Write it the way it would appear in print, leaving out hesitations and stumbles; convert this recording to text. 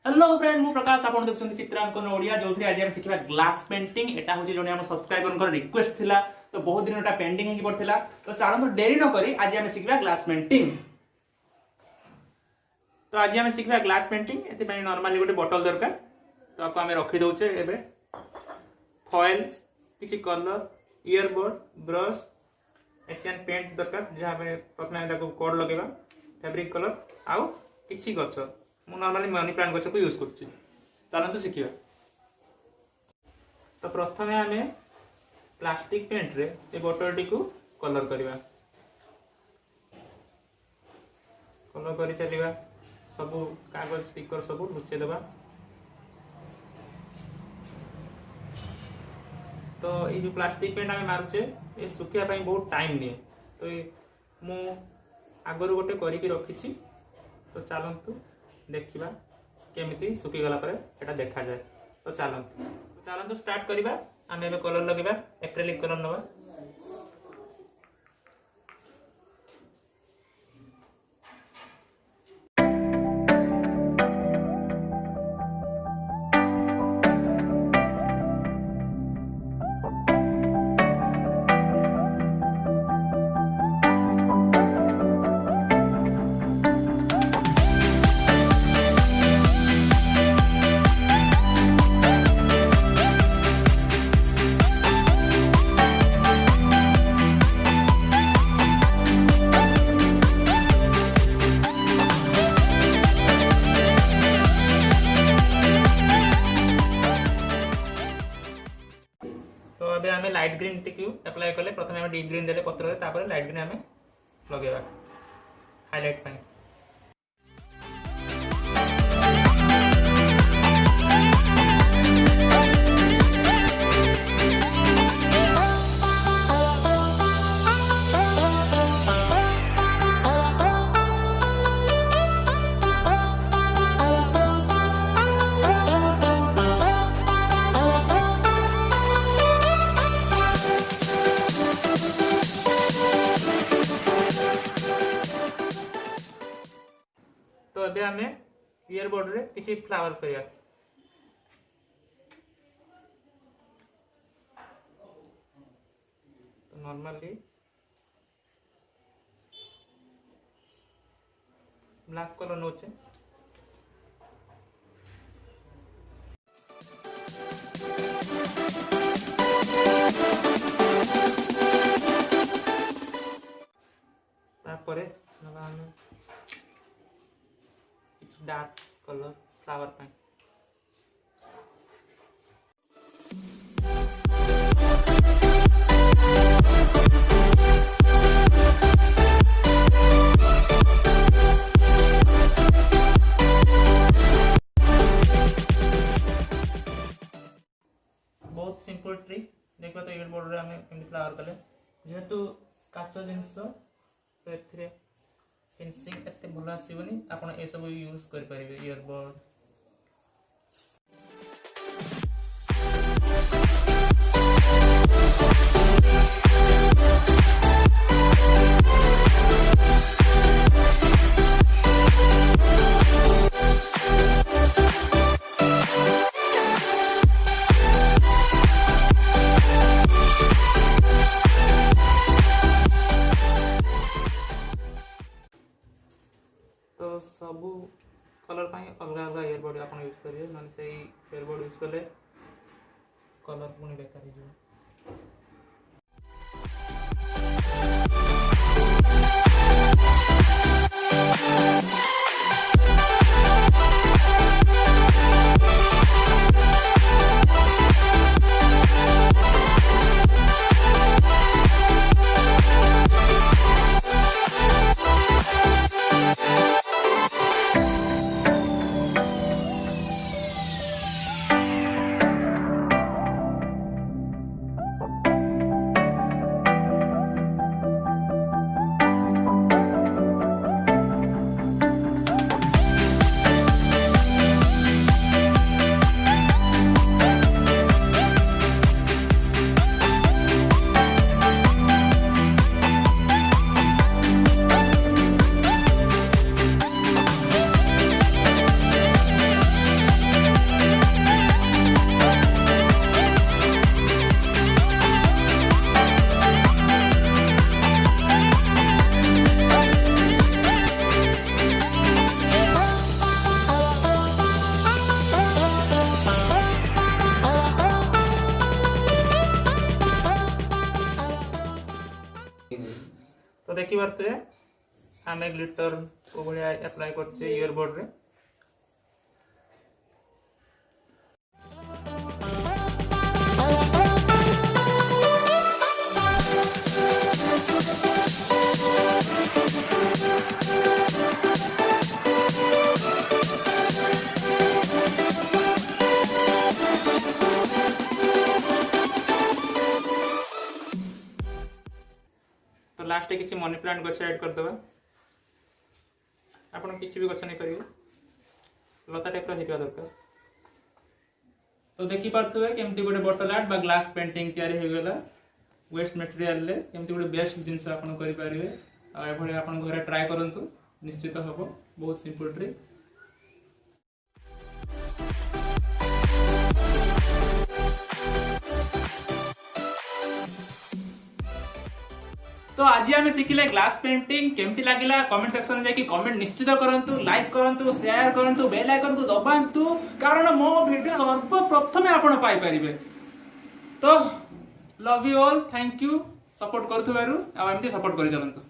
Hello friend मु प्रकाश आपण देखछन चित्रांकन ओडिया जोथि आज हम सिखिबा ग्लास पेंटिंग एटा होची जने हम सब्सक्राइबर कर रिक्वेस्ट थिला तो बहुत दिन एटा पेंडिंग हेकी पड़थिला तो चालो तो देरी न करी आज हम सिखिबा ग्लास पेंटिंग। तो आज हम सिखिबा ग्लास पेंटिंग एते पय नॉर्मली गोटे बोतल दरकार तो आपको हम रखि दउचे एबे फॉइल किसी colour earbud brush Asian paint दरकार जहा पे प्रथमे ताको कोड लगेबा फैब्रिक कलर आउ किछि गछ मु नॉर्मली मनी प्लांट गछ को यूज करछि। चलंतु सिखिबा। तो प्रथमे हमें प्लास्टिक पेंट रे ए बोतल टी को कलर करबा कलर करि चलिबा सब कागज स्टिकर सब लुचे देबा। तो ये जो प्लास्टिक पेंट आमे मारुचे ए सुखिया पई बहुत टाइम निए तो मु आगरु गोटे करी की रखिछि। तो चलंतु देखिबा केमिति सुखी गला परे एटा देखा जाए। तो चलंतु स्टार्ट करिबा। आमे एबे कलर लगेबा एक्रेलिक कलर नबा। तो अबे हमें लाइट ग्रीन टिक्यू अप्लाई करले प्रथमे हम डीप ग्रीन देले पत्र रे तापर लाइट ग्रीन हमें लगेबा हाइलाइट पय। तो अबे हमें ईयरबड रे किछि फ्लावर करिया। तो नॉर्मली ब्लैक कलर नोचे तापरे नबा हमें डार्क कलर फ्लावर पे। बहुत सिंपल ट्रिक देखो। तो ईयरबड रे हमें केमि फ्लावर कले जेहेतु काचो जिंस तो एथिरे फिनिशिंग एते भला आसीबनी आपण ए सब यूज कर परिबे ईयरबड। तो सबू कलर पाई अलग अलग ईयरबड आपण यूज करिए माने से ईयरबड यूज करले कलर पुनी बेकार ही जो। देखि पारते आम ग्लिटर को भाया अप्लाई करछे ईयरबड रे। तो लास्ट किसी मनी प्लांट गछ ऐड कर दबा। आपण किसी भी गछ नहीं करिवे, लता टाइप रो हितवा दरकार। तो देखि पारतबे केमती गोटे बॉटल आर्ट बा ग्लास पेंटिंग तयारी हो गेला वेस्ट मटेरियल ले। केमती गोटे बेस्ट जिंस आपण करि पारिवे आ एभळे आपण घरे ट्राई करंतु, निश्चित हबो। बहुत सिंपल ट्रिक। तो आज आम शिखिले ग्लास पेंटिंग केमती लगिला कमेंट सेक्शन में जाकि कमेंट निश्चित करंतु, लाइक करंतु, शेयर करंतु, बेल आइकन को दबांतु, कारण मो वीडियो सर्वप्रथम आपण पाई परिबे। तो love you all, thank you support करथुबारु आ एमती सपोर्ट करि चलंतु।